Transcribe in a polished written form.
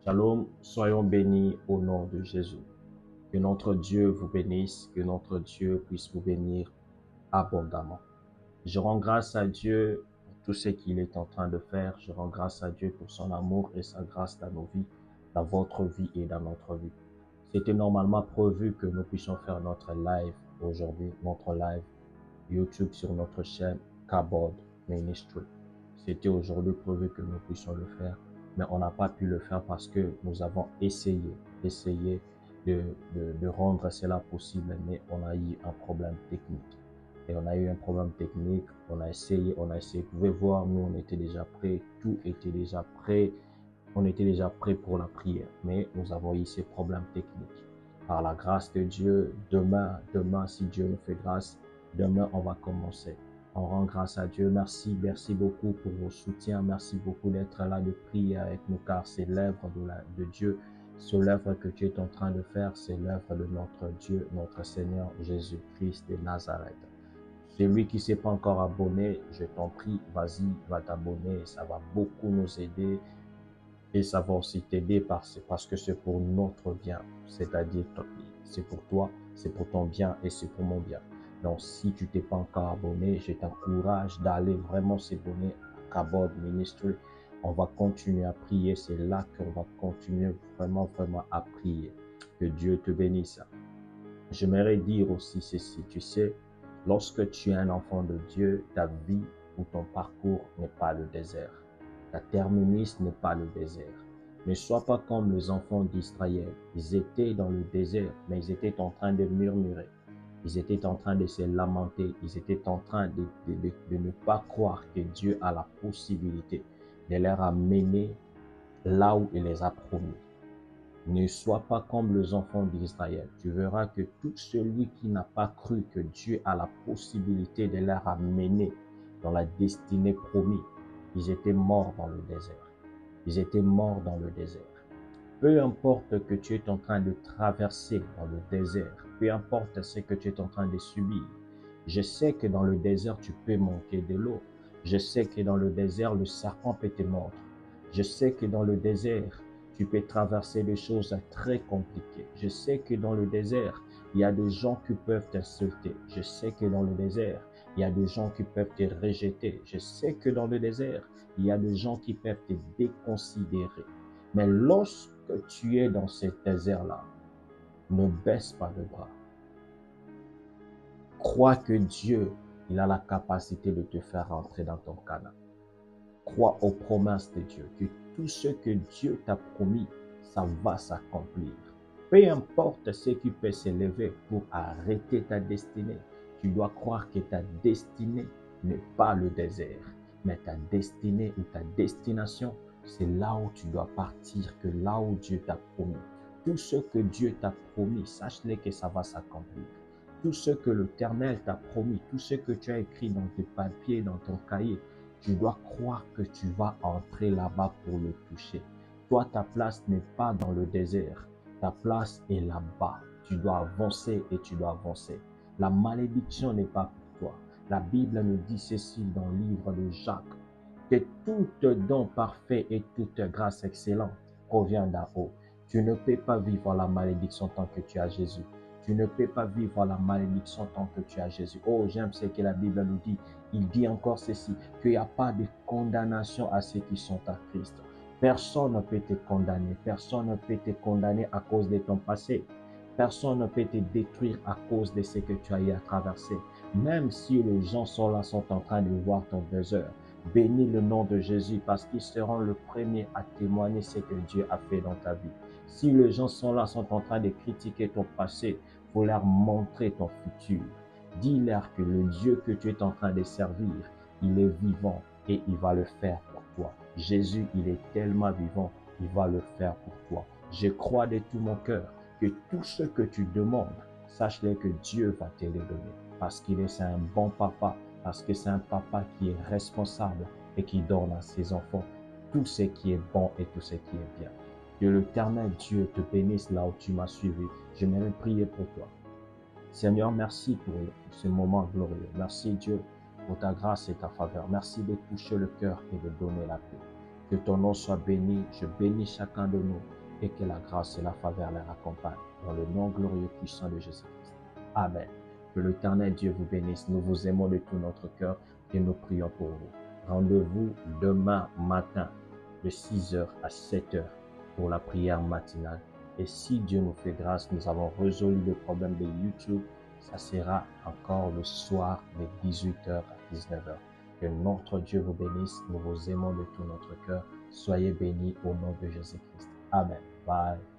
Shalom, soyons bénis au nom de Jésus. Que notre Dieu vous bénisse, que notre Dieu puisse vous bénir abondamment. Je rends grâce à Dieu pour tout ce qu'il est en train de faire. Je rends grâce à Dieu pour son amour et sa grâce dans nos vies, dans votre vie et dans notre vie. C'était normalement prévu que nous puissions faire notre live aujourd'hui, notre live YouTube sur notre chaîne Kabod Ministry. C'était aujourd'hui prévu que nous puissions le faire, mais on n'a pas pu le faire parce que nous avons essayé de rendre cela possible, mais on a eu un problème technique. Et on a eu un problème technique, on a essayé. Vous pouvez voir, nous on était déjà prêts, tout était déjà prêt, on était déjà prêt pour la prière, mais nous avons eu ces problèmes techniques. Par la grâce de Dieu, demain, si Dieu nous fait grâce, demain on va commencer. On rend grâce à Dieu. Merci beaucoup pour vos soutiens. Merci beaucoup d'être là, de prier avec nous, car c'est l'œuvre de Dieu. C'est l'œuvre que tu es en train de faire, c'est l'œuvre de notre Dieu, notre Seigneur Jésus-Christ de Nazareth. Celui qui ne s'est pas encore abonné, je t'en prie, vas-y, va t'abonner. Ça va beaucoup nous aider. Et ça va aussi t'aider parce que c'est pour notre bien, c'est-à-dire c'est pour toi, c'est pour ton bien et c'est pour mon bien. Donc, si tu t'es pas encore abonné, je t'encourage d'aller vraiment s'abonner à Kabod Ministry. On va continuer à prier, c'est là qu'on va continuer vraiment à prier. Que Dieu te bénisse. J'aimerais dire aussi ceci, tu sais, lorsque tu es un enfant de Dieu, ta vie ou ton parcours n'est pas le désert. Ta terminus n'est pas le désert. Ne sois pas comme les enfants d'Israël. Ils étaient dans le désert, mais ils étaient en train de murmurer. Ils étaient en train de se lamenter. Ils étaient en train de ne pas croire que Dieu a la possibilité de leur amener là où il les a promis. Ne sois pas comme les enfants d'Israël. Tu verras que tout celui qui n'a pas cru que Dieu a la possibilité de les ramener dans la destinée promise, ils étaient morts dans le désert. Ils étaient morts dans le désert. Peu importe que tu es en train de traverser dans le désert, peu importe ce que tu es en train de subir, je sais que dans le désert, tu peux manquer de l'eau. Je sais que dans le désert, le serpent peut te mordre. Je sais que dans le désert, tu peux traverser des choses très compliquées. Je sais que dans le désert, il y a des gens qui peuvent t'insulter. Je sais que dans le désert, il y a des gens qui peuvent te rejeter. Je sais que dans le désert, il y a des gens qui peuvent te déconsidérer. Mais lorsque tu es dans ce désert-là, ne baisse pas le bras. Crois que Dieu, il a la capacité de te faire rentrer dans ton Canaan. Crois aux promesses de Dieu, que tout ce que Dieu t'a promis, ça va s'accomplir. Peu importe ce qui peut s'élever pour arrêter ta destinée, tu dois croire que ta destinée n'est pas le désert, mais ta destinée ou ta destination, c'est là où tu dois partir, que là où Dieu t'a promis. Tout ce que Dieu t'a promis, sache-le que ça va s'accomplir. Tout ce que l'Éternel t'a promis, tout ce que tu as écrit dans tes papiers, dans ton cahier, tu dois croire que tu vas entrer là-bas pour le toucher. Toi, ta place n'est pas dans le désert. Ta place est là-bas. Tu dois avancer et tu dois avancer. La malédiction n'est pas pour toi. La Bible nous dit ceci dans le livre de Jacques, que tout don parfait et toute grâce excellente provient d'en haut. Tu ne peux pas vivre la malédiction tant que tu as Jésus. Tu ne peux pas vivre la malédiction tant que tu as Jésus. Oh, j'aime ce que la Bible nous dit. Il dit encore ceci, qu'il n'y a pas de condamnation à ceux qui sont à Christ. Personne ne peut te condamner. Personne ne peut te condamner à cause de ton passé. Personne ne peut te détruire à cause de ce que tu as eu à traverser. Même si les gens sont là, sont en train de voir ton désert. Bénis le nom de Jésus parce qu'ils seront le premier à témoigner ce que Dieu a fait dans ta vie. Si les gens sont là, sont en train de critiquer ton passé, il faut leur montrer ton futur. Dis-leur que le Dieu que tu es en train de servir, il est vivant et il va le faire pour toi. Jésus, il est tellement vivant, il va le faire pour toi. Je crois de tout mon cœur que tout ce que tu demandes, sache-le que Dieu va te le donner. Parce qu'il est un bon papa, parce que c'est un papa qui est responsable et qui donne à ses enfants tout ce qui est bon et tout ce qui est bien. Que l'Éternel Dieu te bénisse là où tu m'as suivi. Je vais prier pour toi. Seigneur, merci pour ce moment glorieux. Merci Dieu pour ta grâce et ta faveur. Merci de toucher le cœur et de donner la paix. Que ton nom soit béni. Je bénis chacun de nous et que la grâce et la faveur les accompagnent. Dans le nom glorieux puissant de Jésus-Christ. Amen. Que l'Éternel Dieu vous bénisse. Nous vous aimons de tout notre cœur et nous prions pour vous. Rendez-vous demain matin de 6h à 7h pour la prière matinale. Et si Dieu nous fait grâce, nous avons résolu le problème de YouTube. Ça sera encore le soir de 18h à 19h. Que notre Dieu vous bénisse. Nous vous aimons de tout notre cœur. Soyez bénis au nom de Jésus-Christ. Amen. Bye.